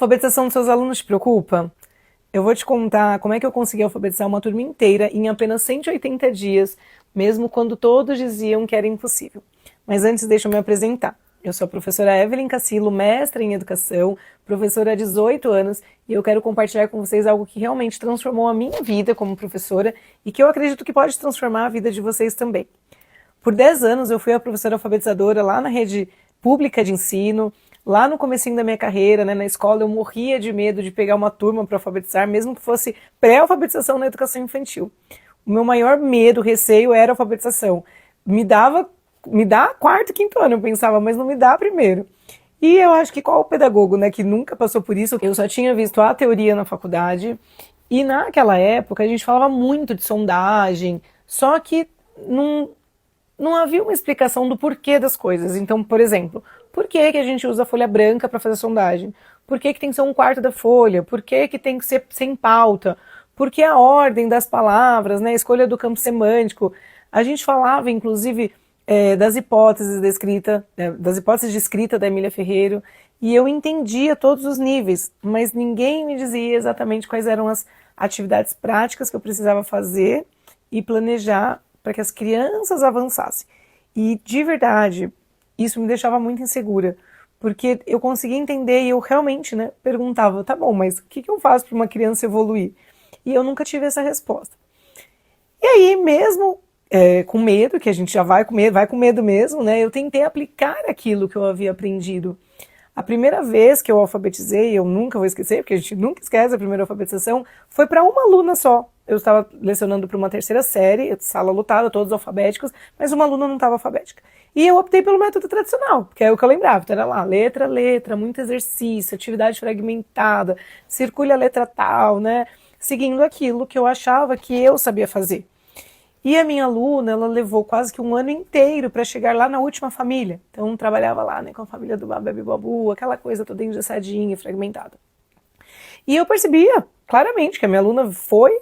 alfabetização dos seus alunos te preocupa? Eu vou te contar como é que eu consegui alfabetizar uma turma inteira em apenas 180 dias, mesmo quando todos diziam que era impossível. Mas antes, deixa eu me apresentar. Eu sou a professora Evelyn Cassilo, mestra em educação, professora há 18 anos, e eu quero compartilhar com vocês algo que realmente transformou a minha vida como professora e que eu acredito que pode transformar a vida de vocês também. Por 10 anos eu fui a professora alfabetizadora lá na rede pública de ensino. Lá no comecinho da minha carreira, né, na escola, eu morria de medo de pegar uma turma para alfabetizar, mesmo que fosse pré-alfabetização na educação infantil. O meu maior medo, receio, era a alfabetização. Me dá quarto, quinto ano, eu pensava, mas não me dá primeiro. E eu acho que qual pedagogo, né, que nunca passou por isso, eu só tinha visto a teoria na faculdade, e naquela época a gente falava muito de sondagem, só que não havia uma explicação do porquê das coisas. Então, por exemplo, por que a gente usa a folha branca para fazer sondagem? Por que tem que ser um quarto da folha? Por que tem que ser sem pauta? Por que a ordem das palavras, né? A escolha do campo semântico? A gente falava, inclusive, das hipóteses da escrita, das hipóteses de escrita da Emília Ferreiro, e eu entendia todos os níveis, mas ninguém me dizia exatamente quais eram as atividades práticas que eu precisava fazer e planejar para que as crianças avançassem. E, de verdade, isso me deixava muito insegura, porque eu conseguia entender e eu realmente, né, perguntava, tá bom, mas o que eu faço para uma criança evoluir? E eu nunca tive essa resposta. E aí, mesmo com medo, que a gente já vai com medo mesmo, né, eu tentei aplicar aquilo que eu havia aprendido. A primeira vez que eu alfabetizei, eu nunca vou esquecer, porque a gente nunca esquece a primeira alfabetização, foi para uma aluna só. Eu estava lecionando para uma terceira série, sala lotada, todos alfabéticos, mas uma aluna não estava alfabética. E eu optei pelo método tradicional, que é o que eu lembrava. Então era lá, letra, letra, muito exercício, atividade fragmentada, circule a letra tal, né? Seguindo aquilo que eu achava que eu sabia fazer. E a minha aluna, ela levou quase que um ano inteiro para chegar lá na última família. Então, trabalhava lá, né, com a família do Bababi Babu, aquela coisa toda engessadinha, fragmentada. E eu percebia claramente que a minha aluna foi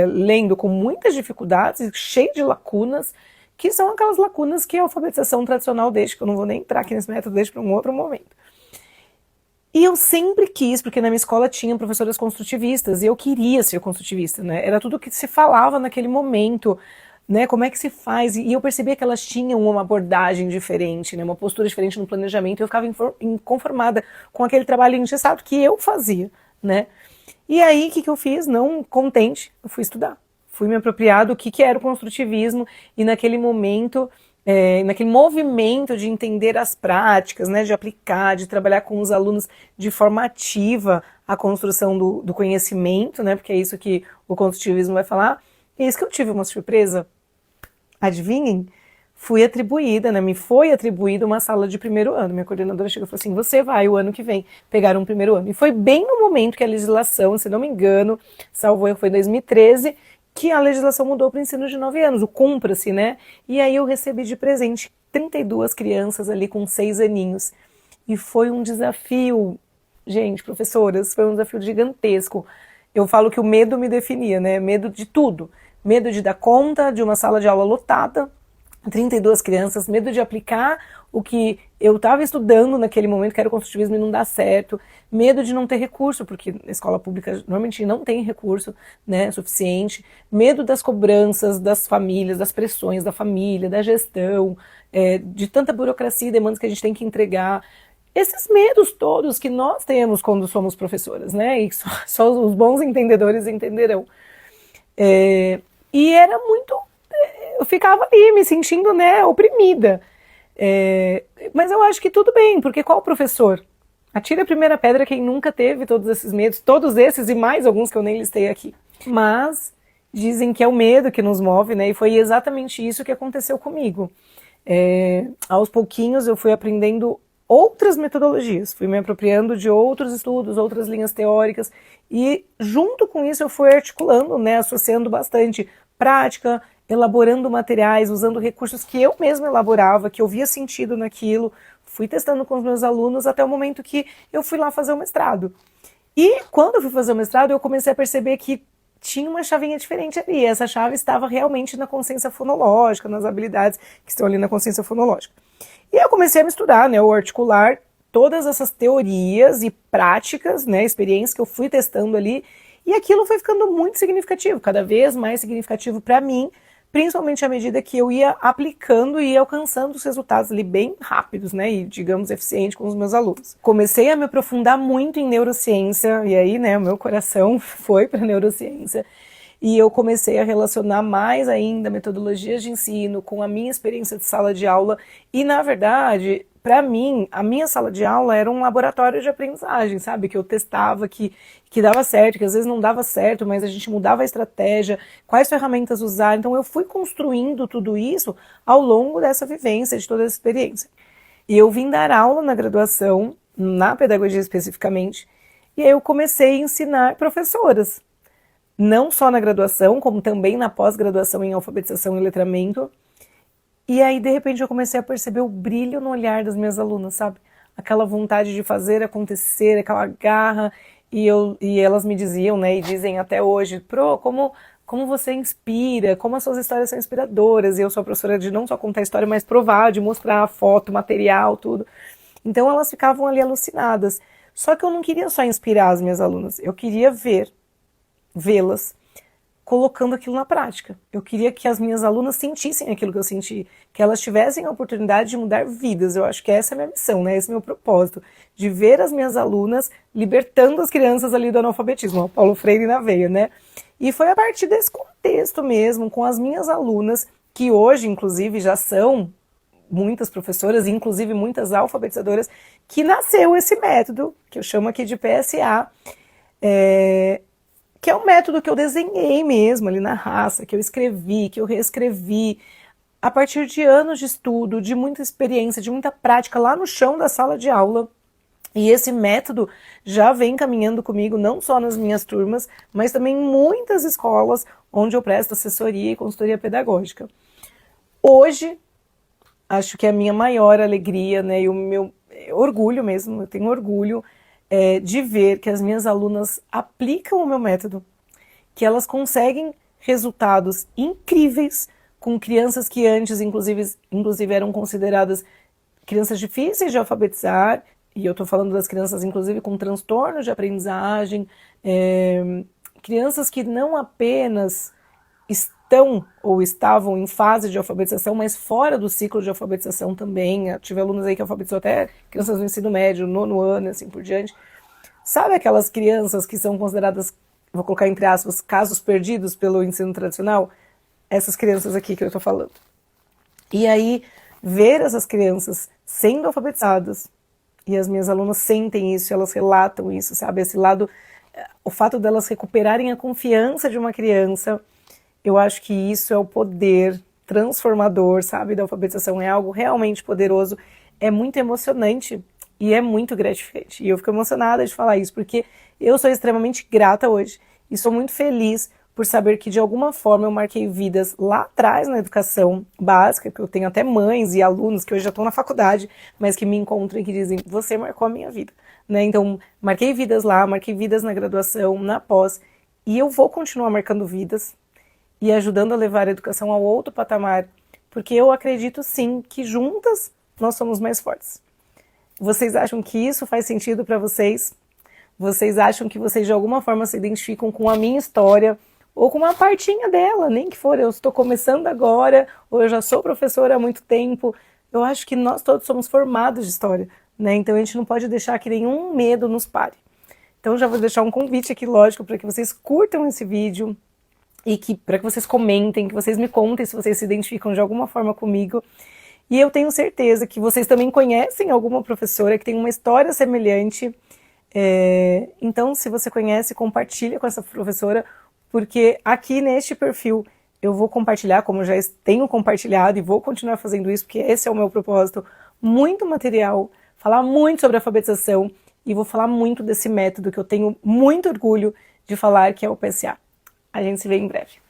lendo com muitas dificuldades, cheia de lacunas, que são aquelas lacunas que a alfabetização tradicional deixa, que eu não vou nem entrar aqui nesse método, deixa para um outro momento. E eu sempre quis, porque na minha escola tinha professoras construtivistas, e eu queria ser construtivista, né? Era tudo que se falava naquele momento, né? Como é que se faz? E eu percebia que elas tinham uma abordagem diferente, né? Uma postura diferente no planejamento, e eu ficava inconformada com aquele trabalho engessado que eu fazia, né? E aí, o que eu fiz? Não contente, eu fui estudar. Fui me apropriar do que era o construtivismo, e naquele momento, naquele movimento de entender as práticas, né, de aplicar, de trabalhar com os alunos de forma ativa a construção do conhecimento, né, porque é isso que o construtivismo vai falar. E é isso que eu tive uma surpresa. Adivinhem? Fui atribuída, né, me foi atribuída uma sala de primeiro ano. Minha coordenadora chegou e falou assim, você vai o ano que vem pegar um primeiro ano. E foi bem no momento que a legislação, se não me engano, salvo erro, foi em 2013, que a legislação mudou para o ensino de 9 anos, o Cumpra-se, né? E aí eu recebi de presente 32 crianças ali com 6 aninhos. E foi um desafio, gente, professoras, foi um desafio gigantesco. Eu falo que o medo me definia, né? Medo de tudo. Medo de dar conta de uma sala de aula lotada, 32 crianças, medo de aplicar o que eu estava estudando naquele momento, que era o construtivismo, e não dar certo, medo de não ter recurso, porque na escola pública normalmente não tem recurso, né, suficiente, medo das cobranças das famílias, das pressões da família, da gestão, de tanta burocracia e demandas que a gente tem que entregar. Esses medos todos que nós temos quando somos professoras, né, e só os bons entendedores entenderão. E era muito... Eu ficava ali me sentindo, né, oprimida. Mas eu acho que tudo bem, porque qual professor? Atire a primeira pedra quem nunca teve todos esses medos, todos esses e mais alguns que eu nem listei aqui. Mas dizem que é o medo que nos move, né, e foi exatamente isso que aconteceu comigo. Aos pouquinhos eu fui aprendendo outras metodologias, fui me apropriando de outros estudos, outras linhas teóricas, e junto com isso eu fui articulando, né, associando bastante prática, elaborando materiais, usando recursos que eu mesma elaborava, que eu via sentido naquilo, fui testando com os meus alunos até o momento que eu fui lá fazer o mestrado. E quando eu fui fazer o mestrado, eu comecei a perceber que tinha uma chavinha diferente ali, essa chave estava realmente na consciência fonológica, nas habilidades que estão ali na consciência fonológica. E eu comecei a misturar, né, o articular todas essas teorias e práticas, né, experiências que eu fui testando ali, e aquilo foi ficando muito significativo, cada vez mais significativo para mim, principalmente à medida que eu ia aplicando e ia alcançando os resultados ali bem rápidos, né, e digamos eficientes com os meus alunos. Comecei a me aprofundar muito em neurociência, e aí, né, o meu coração foi para neurociência, e eu comecei a relacionar mais ainda metodologias de ensino com a minha experiência de sala de aula, e na verdade, para mim, a minha sala de aula era um laboratório de aprendizagem, sabe? Que eu testava, que dava certo, que às vezes não dava certo, mas a gente mudava a estratégia, quais ferramentas usar. Então eu fui construindo tudo isso ao longo dessa vivência, de toda essa experiência. E eu vim dar aula na graduação, na pedagogia especificamente, e aí eu comecei a ensinar professoras. Não só na graduação, como também na pós-graduação em alfabetização e letramento. E aí, de repente, eu comecei a perceber o brilho no olhar das minhas alunas, sabe? Aquela vontade de fazer acontecer, aquela garra. E elas me diziam, né, e dizem até hoje, Pro, como você inspira, como as suas histórias são inspiradoras. E eu sou a professora de não só contar a história, mas provar, de mostrar a foto, material, tudo. Então, elas ficavam ali alucinadas. Só que eu não queria só inspirar as minhas alunas, eu queria vê-las colocando aquilo na prática. Eu queria que as minhas alunas sentissem aquilo que eu senti, que elas tivessem a oportunidade de mudar vidas. Eu acho que essa é a minha missão, né? Esse é o meu propósito, de ver as minhas alunas libertando as crianças ali do analfabetismo, Paulo Freire na veia, né? E foi a partir desse contexto mesmo, com as minhas alunas, que hoje, inclusive, já são muitas professoras, inclusive muitas alfabetizadoras, que nasceu esse método, que eu chamo aqui de PSA, que é um método que eu desenhei mesmo ali na raça, que eu escrevi, que eu reescrevi, a partir de anos de estudo, de muita experiência, de muita prática lá no chão da sala de aula. E esse método já vem caminhando comigo, não só nas minhas turmas, mas também em muitas escolas onde eu presto assessoria e consultoria pedagógica. Hoje, acho que é a minha maior alegria, né, e o meu orgulho mesmo, eu tenho orgulho de ver que as minhas alunas aplicam o meu método, que elas conseguem resultados incríveis com crianças que antes, inclusive eram consideradas crianças difíceis de alfabetizar, e eu estou falando das crianças, inclusive, com transtorno de aprendizagem, crianças que não apenas estão ou estavam em fase de alfabetização, mas fora do ciclo de alfabetização também. Eu tive alunos aí que alfabetizou até crianças do ensino médio, 9º ano, assim por diante. Sabe aquelas crianças que são consideradas, vou colocar entre aspas, casos perdidos pelo ensino tradicional? Essas crianças aqui que eu estou falando. E aí, ver essas crianças sendo alfabetizadas, e as minhas alunas sentem isso, elas relatam isso, sabe? Esse lado, o fato delas recuperarem a confiança de uma criança, eu acho que isso é o poder transformador, sabe, da alfabetização. É algo realmente poderoso, é muito emocionante e é muito gratificante. E eu fico emocionada de falar isso, porque eu sou extremamente grata hoje e sou muito feliz por saber que de alguma forma eu marquei vidas lá atrás na educação básica, que eu tenho até mães e alunos que hoje já estão na faculdade, mas que me encontram e que dizem, você marcou a minha vida, né? Então, marquei vidas lá, marquei vidas na graduação, na pós, e eu vou continuar marcando vidas e ajudando a levar a educação ao outro patamar, porque eu acredito sim que juntas nós somos mais fortes. Vocês acham que isso faz sentido para vocês? Vocês acham que vocês de alguma forma se identificam com a minha história ou com uma partinha dela, nem que for eu estou começando agora ou eu já sou professora há muito tempo? Eu acho que nós todos somos formados de história, né? Então a gente não pode deixar que nenhum medo nos pare. Então já vou deixar um convite aqui, lógico, para que vocês curtam esse vídeo, e para que vocês comentem, que vocês me contem se vocês se identificam de alguma forma comigo. E eu tenho certeza que vocês também conhecem alguma professora que tem uma história semelhante. Então, se você conhece, compartilha com essa professora, porque aqui neste perfil eu vou compartilhar, como já tenho compartilhado e vou continuar fazendo isso, porque esse é o meu propósito, muito material, falar muito sobre alfabetização e vou falar muito desse método que eu tenho muito orgulho de falar, que é o PSA. A gente se vê em breve.